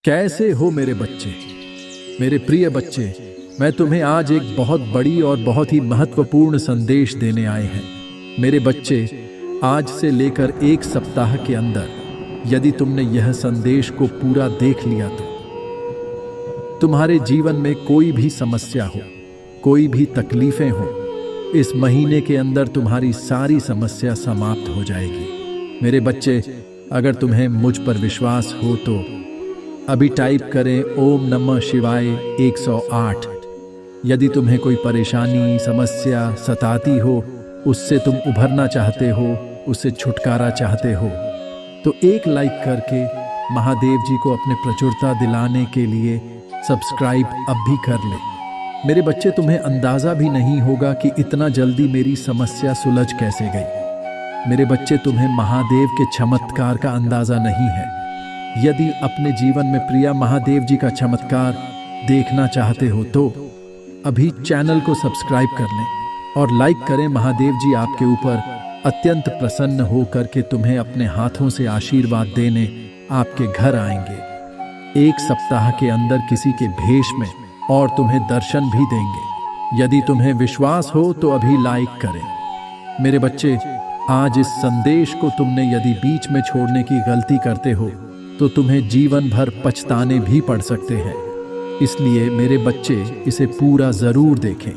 कैसे हो मेरे बच्चे, मेरे प्रिय बच्चे। मैं तुम्हें आज एक बहुत बड़ी और बहुत ही महत्वपूर्ण संदेश देने आए हैं। मेरे बच्चे, आज से लेकर 1 सप्ताह के अंदर यदि तुमने यह संदेश को पूरा देख लिया तो तुम्हारे जीवन में कोई भी समस्या हो, कोई भी तकलीफें हो, इस महीने के अंदर तुम्हारी सारी समस्या समाप्त हो जाएगी। मेरे बच्चे, अगर तुम्हें मुझ पर विश्वास हो तो अभी टाइप करें ओम नमः शिवाय 108। यदि तुम्हें कोई परेशानी, समस्या सताती हो, उससे तुम उभरना चाहते हो, उससे छुटकारा चाहते हो, तो एक लाइक करके महादेव जी को अपने प्रचुरता दिलाने के लिए सब्सक्राइब अब भी कर ले। मेरे बच्चे, तुम्हें अंदाज़ा भी नहीं होगा कि इतना जल्दी मेरी समस्या सुलझ कैसे गई। मेरे बच्चे, तुम्हें महादेव के चमत्कार का अंदाज़ा नहीं है। यदि अपने जीवन में प्रिया महादेव जी का चमत्कार देखना चाहते हो तो अभी चैनल को सब्सक्राइब कर लें और लाइक करें। महादेव जी आपके ऊपर अत्यंत प्रसन्न होकर के तुम्हें अपने हाथों से आशीर्वाद देने आपके घर आएंगे। 1 सप्ताह के अंदर किसी के भेष में और तुम्हें दर्शन भी देंगे। यदि तुम्हें विश्वास हो तो अभी लाइक करें। मेरे बच्चे, आज इस संदेश को तुमने यदि बीच में छोड़ने की गलती करते हो तो तुम्हें जीवन भर पछताने भी पड़ सकते हैं। इसलिए मेरे बच्चे, इसे पूरा जरूर देखें।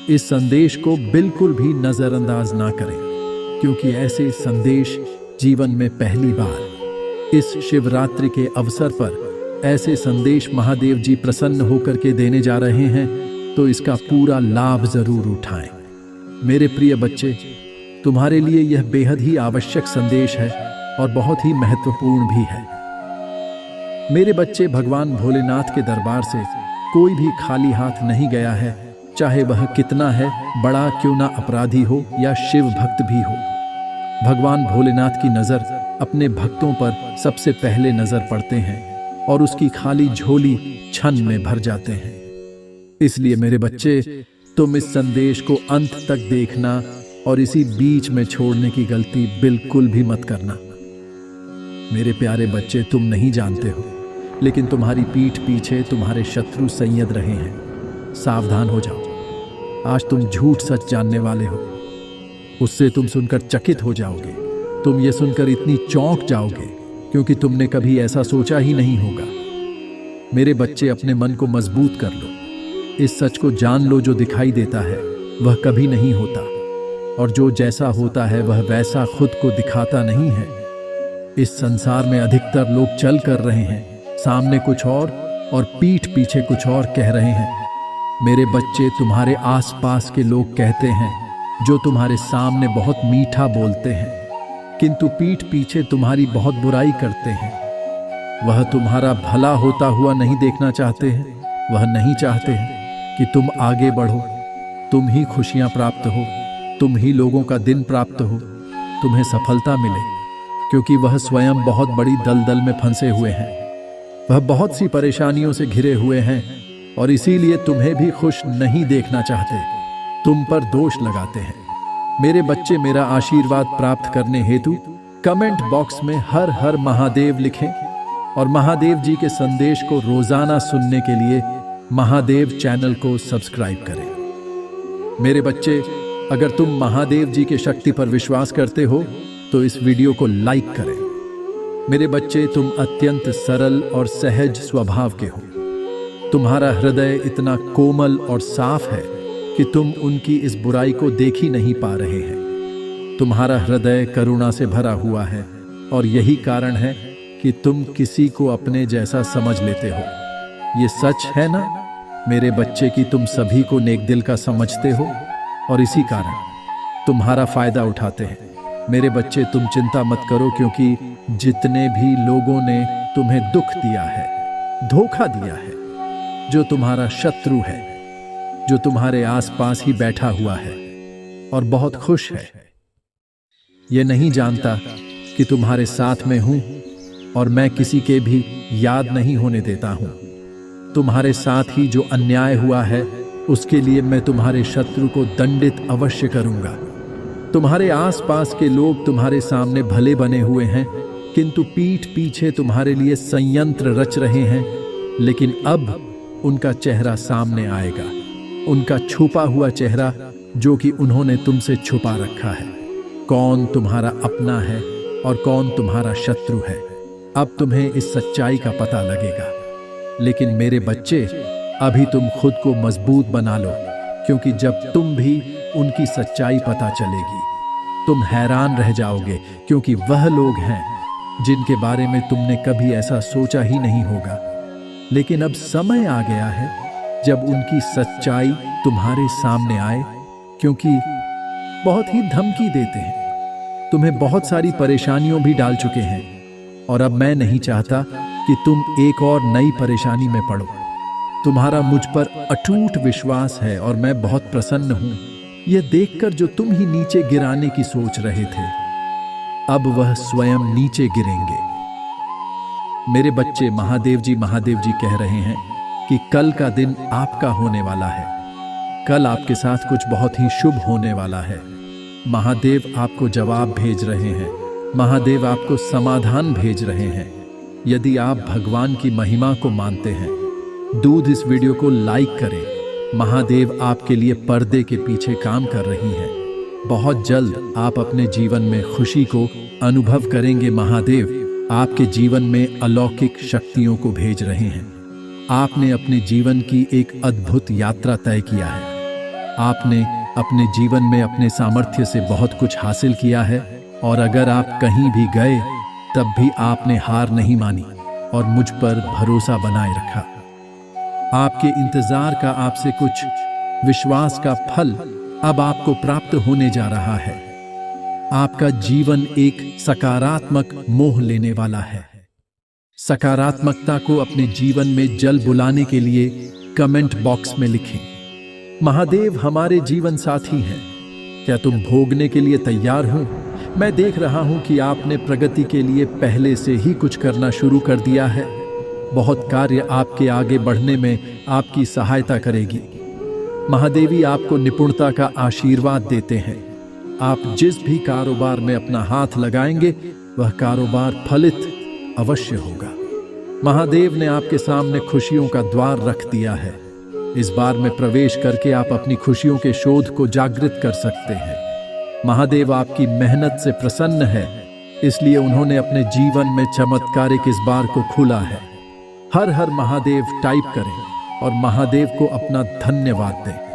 इस संदेश को बिल्कुल भी नजरअंदाज ना करें, क्योंकि ऐसे संदेश जीवन में पहली बार इस शिवरात्रि के अवसर पर ऐसे संदेश महादेव जी प्रसन्न होकर के देने जा रहे हैं, तो इसका पूरा लाभ जरूर उठाएं। मेरे प्रिय बच्चे, तुम्हारे लिए यह बेहद ही आवश्यक संदेश है और बहुत ही महत्वपूर्ण भी है। मेरे बच्चे, भगवान भोलेनाथ के दरबार से कोई भी खाली हाथ नहीं गया है, चाहे वह कितना है बड़ा क्यों ना अपराधी हो या शिव भक्त भी हो। भगवान भोलेनाथ की नज़र अपने भक्तों पर सबसे पहले नज़र पड़ते हैं और उसकी खाली झोली क्षण में भर जाते हैं। इसलिए मेरे बच्चे, तुम इस संदेश को अंत तक देखना और इसी बीच में छोड़ने की गलती बिल्कुल भी मत करना। मेरे प्यारे बच्चे, तुम नहीं जानते हो, लेकिन तुम्हारी पीठ पीछे तुम्हारे शत्रु संयत रहे हैं। सावधान हो जाओ। आज तुम झूठ सच जानने वाले हो। उससे तुम सुनकर चकित हो जाओगे। तुम ये सुनकर इतनी चौंक जाओगे क्योंकि तुमने कभी ऐसा सोचा ही नहीं होगा। मेरे बच्चे, अपने मन को मजबूत कर लो। इस सच को जान लो, जो दिखाई देता है वह कभी नहीं होता, और जो जैसा होता है वह वैसा खुद को दिखाता नहीं है। इस संसार में अधिकतर लोग चल कर रहे हैं, सामने कुछ और पीठ पीछे कुछ और कह रहे हैं। मेरे बच्चे, तुम्हारे आसपास के लोग कहते हैं, जो तुम्हारे सामने बहुत मीठा बोलते हैं किंतु पीठ पीछे तुम्हारी बहुत बुराई करते हैं। वह तुम्हारा भला होता हुआ नहीं देखना चाहते हैं। वह नहीं चाहते हैं कि तुम आगे बढ़ो, तुम ही खुशियां प्राप्त हो, तुम ही लोगों का दिन प्राप्त हो, तुम्हें सफलता मिले, क्योंकि वह स्वयं बहुत बड़ी दलदल में फंसे हुए हैं। वह बहुत सी परेशानियों से घिरे हुए हैं और इसीलिए तुम्हें भी खुश नहीं देखना चाहते, तुम पर दोष लगाते हैं। मेरे बच्चे, मेरा आशीर्वाद प्राप्त करने हेतु कमेंट बॉक्स में हर हर महादेव लिखें और महादेव जी के संदेश को रोजाना सुनने के लिए महादेव चैनल को सब्सक्राइब करें। मेरे बच्चे, अगर तुम महादेव जी के शक्ति पर विश्वास करते हो तो इस वीडियो को लाइक करें। मेरे बच्चे, तुम अत्यंत सरल और सहज स्वभाव के हो। तुम्हारा हृदय इतना कोमल और साफ है कि तुम उनकी इस बुराई को देख ही नहीं पा रहे हैं। तुम्हारा हृदय करुणा से भरा हुआ है और यही कारण है कि तुम किसी को अपने जैसा समझ लेते हो। ये सच है ना मेरे बच्चे कि तुम सभी को नेक दिल का समझते हो और इसी कारण तुम्हारा फायदा उठाते हैं। मेरे बच्चे, तुम चिंता मत करो, क्योंकि जितने भी लोगों ने तुम्हें दुख दिया है, धोखा दिया है, जो तुम्हारा शत्रु है, जो तुम्हारे आसपास ही बैठा हुआ है और बहुत खुश है, ये नहीं जानता कि तुम्हारे साथ में हूं और मैं किसी के भी याद नहीं होने देता हूं। तुम्हारे साथ ही जो अन्याय हुआ है उसके लिए मैं तुम्हारे शत्रु को दंडित अवश्य करूंगा। तुम्हारे आसपास के लोग तुम्हारे सामने भले बने हुए हैं, किंतु पीठ पीछे तुम्हारे लिए संयंत्र रच रहे हैं, लेकिन अब उनका चेहरा सामने आएगा, उनका छुपा हुआ चेहरा जो कि उन्होंने तुमसे छुपा रखा है। कौन तुम्हारा अपना है और कौन तुम्हारा शत्रु है, अब तुम्हें इस सच्चाई का पता लगेगा। लेकिन मेरे बच्चे, अभी तुम खुद को मजबूत बना लो, क्योंकि जब तुम भी उनकी सच्चाई पता चलेगी, तुम हैरान रह जाओगे, क्योंकि वह लोग हैं जिनके बारे में तुमने कभी ऐसा सोचा ही नहीं होगा। लेकिन अब समय आ गया है जब उनकी सच्चाई तुम्हारे सामने आए, क्योंकि बहुत ही धमकी देते हैं, तुम्हें बहुत सारी परेशानियों भी डाल चुके हैं, और अब मैं नहीं चाहता कि तुम एक और नई परेशानी में पड़ो। तुम्हारा मुझ पर अटूट विश्वास है और मैं बहुत प्रसन्न हूं यह देखकर जो तुम ही नीचे गिराने की सोच रहे थे, अब वह स्वयं नीचे गिरेंगे। मेरे बच्चे, महादेव जी कह रहे हैं कि कल का दिन आपका होने वाला है। कल आपके साथ कुछ बहुत ही शुभ होने वाला है। महादेव आपको जवाब भेज रहे हैं, महादेव आपको समाधान भेज रहे हैं। यदि आप भगवान की महिमा को मानते हैं, दूध इस वीडियो को लाइक करें। महादेव आपके लिए पर्दे के पीछे काम कर रही हैं। बहुत जल्द आप अपने जीवन में खुशी को अनुभव करेंगे। महादेव आपके जीवन में अलौकिक शक्तियों को भेज रहे हैं। आपने अपने जीवन की एक अद्भुत यात्रा तय किया है। आपने अपने जीवन में अपने सामर्थ्य से बहुत कुछ हासिल किया है, और अगर आप कहीं भी गए तब भी आपने हार नहीं मानी और मुझ पर भरोसा बनाए रखा। आपके इंतजार का, आपसे कुछ विश्वास का फल अब आपको प्राप्त होने जा रहा है। आपका जीवन एक सकारात्मक मोह लेने वाला है। सकारात्मकता को अपने जीवन में जल बुलाने के लिए कमेंट बॉक्स में लिखें, महादेव हमारे जीवन साथी हैं। क्या तुम भोगने के लिए तैयार हो? मैं देख रहा हूं कि आपने प्रगति के लिए पहले से ही कुछ करना शुरू कर दिया है। बहुत कार्य आपके आगे बढ़ने में आपकी सहायता करेगी। महादेवी आपको निपुणता का आशीर्वाद देते हैं। आप जिस भी कारोबार में अपना हाथ लगाएंगे वह कारोबार फलित अवश्य होगा। महादेव ने आपके सामने खुशियों का द्वार रख दिया है। इस बार में प्रवेश करके आप अपनी खुशियों के शोध को जागृत कर सकते हैं। महादेव आपकी मेहनत से प्रसन्न है, इसलिए उन्होंने अपने जीवन में चमत्कारिक इस बार को खुला है। हर हर महादेव टाइप करें और महादेव को अपना धन्यवाद दें।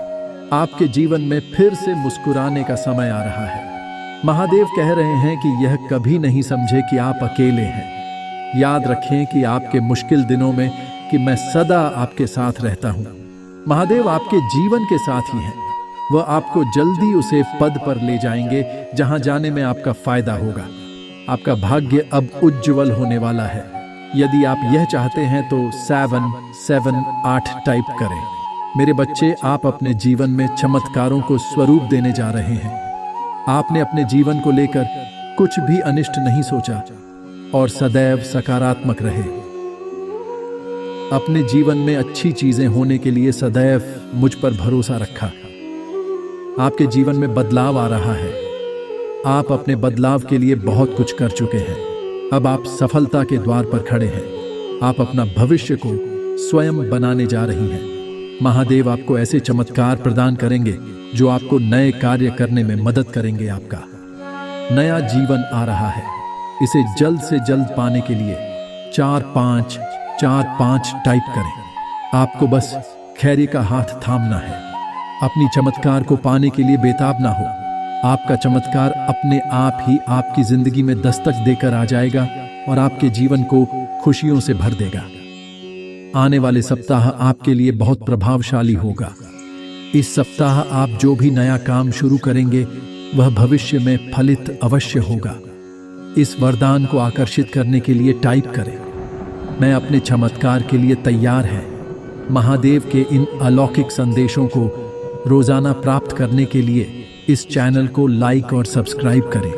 आपके जीवन में फिर से मुस्कुराने का समय आ रहा है। महादेव कह रहे हैं कि यह कभी नहीं समझे कि आप अकेले हैं। याद रखें कि आपके मुश्किल दिनों में कि मैं सदा आपके साथ रहता हूं। महादेव आपके जीवन के साथ ही हैं। वह आपको जल्दी उसे पद पर ले जाएंगे जहां जाने में आपका फायदा होगा। आपका भाग्य अब उज्जवल होने वाला है। यदि आप यह चाहते हैं तो 778 टाइप करें। मेरे बच्चे, आप अपने जीवन में चमत्कारों को स्वरूप देने जा रहे हैं। आपने अपने जीवन को लेकर कुछ भी अनिष्ट नहीं सोचा और सदैव सकारात्मक रहे। अपने जीवन में अच्छी चीजें होने के लिए सदैव मुझ पर भरोसा रखा। आपके जीवन में बदलाव आ रहा है। आप अपने बदलाव के लिए बहुत कुछ कर चुके हैं। अब आप सफलता के द्वार पर खड़े हैं। आप अपना भविष्य को स्वयं बनाने जा रही हैं। महादेव आपको ऐसे चमत्कार प्रदान करेंगे जो आपको नए कार्य करने में मदद करेंगे। आपका नया जीवन आ रहा है। इसे जल्द से जल्द पाने के लिए 4545 टाइप करें। आपको बस खैरी का हाथ थामना है। अपनी चमत्कार को पाने के लिए बेताब ना हो। आपका चमत्कार अपने आप ही आपकी जिंदगी में दस्तक देकर आ जाएगा और आपके जीवन को खुशियों से भर देगा। आने वाले सप्ताह आपके लिए बहुत प्रभावशाली होगा। इस सप्ताह आप जो भी नया काम शुरू करेंगे वह भविष्य में फलित अवश्य होगा। इस वरदान को आकर्षित करने के लिए टाइप करें, मैं अपने चमत्कार के लिए तैयार है। महादेव के इन अलौकिक संदेशों को रोजाना प्राप्त करने के लिए इस चैनल को लाइक और सब्सक्राइब करें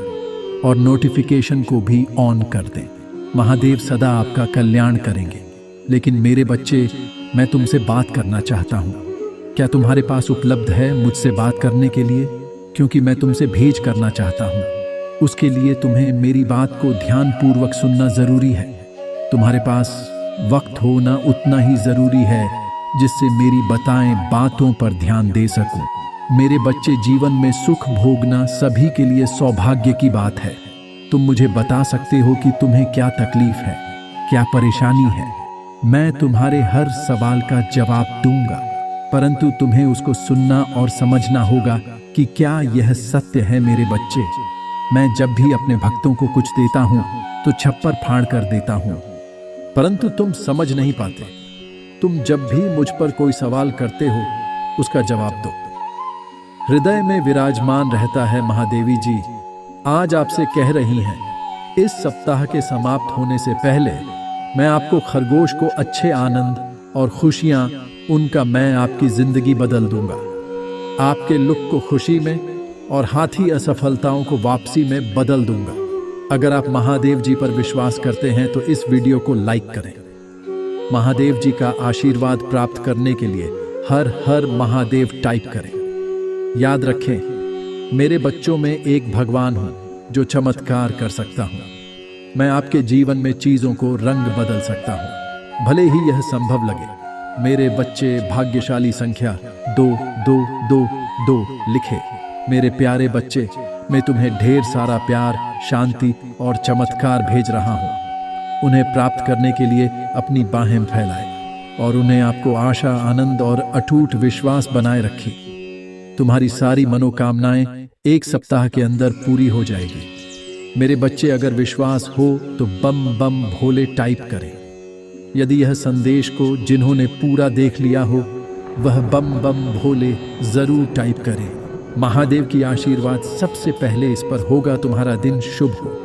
और नोटिफिकेशन को भी ऑन कर दें। महादेव सदा आपका कल्याण करेंगे। लेकिन मेरे बच्चे, मैं तुमसे बात करना चाहता हूँ। क्या तुम्हारे पास उपलब्ध है मुझसे बात करने के लिए? क्योंकि मैं तुमसे भेंट करना चाहता हूँ। उसके लिए तुम्हें मेरी बात को ध्यानपूर्वक सुनना जरूरी है। तुम्हारे पास वक्त होना उतना ही जरूरी है जिससे मेरी बताएं बातों पर ध्यान दे सकूं। मेरे बच्चे, जीवन में सुख भोगना सभी के लिए सौभाग्य की बात है। तुम मुझे बता सकते हो कि तुम्हें क्या तकलीफ है, क्या परेशानी है। मैं तुम्हारे हर सवाल का जवाब दूंगा, परंतु तुम्हें उसको सुनना और समझना होगा कि क्या यह सत्य है। मेरे बच्चे, मैं जब भी अपने भक्तों को कुछ देता हूं तो छप्पर फाड़ कर देता हूं, परंतु तुम समझ नहीं पाते। तुम जब भी मुझ पर कोई सवाल करते हो उसका जवाब दो। हृदय में विराजमान रहता है महादेवी जी आज आपसे कह रही हैं, इस सप्ताह के समाप्त होने से पहले मैं आपको खरगोश को अच्छे आनंद और खुशियां उनका मैं आपकी जिंदगी बदल दूंगा। आपके लुक को खुशी में और हाथी असफलताओं को वापसी में बदल दूंगा। अगर आप महादेव जी पर विश्वास करते हैं तो इस वीडियो को लाइक करें। महादेव जी का आशीर्वाद प्राप्त करने के लिए हर हर महादेव टाइप करें। याद रखें, मेरे बच्चों में एक भगवान हूं जो चमत्कार कर सकता हूं। मैं आपके जीवन में चीजों को रंग बदल सकता हूं, भले ही यह संभव लगे। मेरे बच्चे भाग्यशाली संख्या 2222 लिखे। मेरे प्यारे बच्चे, मैं तुम्हें ढेर सारा प्यार, शांति और चमत्कार भेज रहा हूं। उन्हें प्राप्त करने के लिए अपनी बाहें फैलाएं और उन्हें आपको आशा, आनंद और अटूट विश्वास बनाए रखें। तुम्हारी सारी मनोकामनाएं एक सप्ताह के अंदर पूरी हो जाएगी। मेरे बच्चे, अगर विश्वास हो तो बम बम भोले टाइप करें। यदि यह संदेश को जिन्होंने पूरा देख लिया हो वह बम बम भोले जरूर टाइप करें। महादेव की आशीर्वाद सबसे पहले इस पर होगा। तुम्हारा दिन शुभ हो।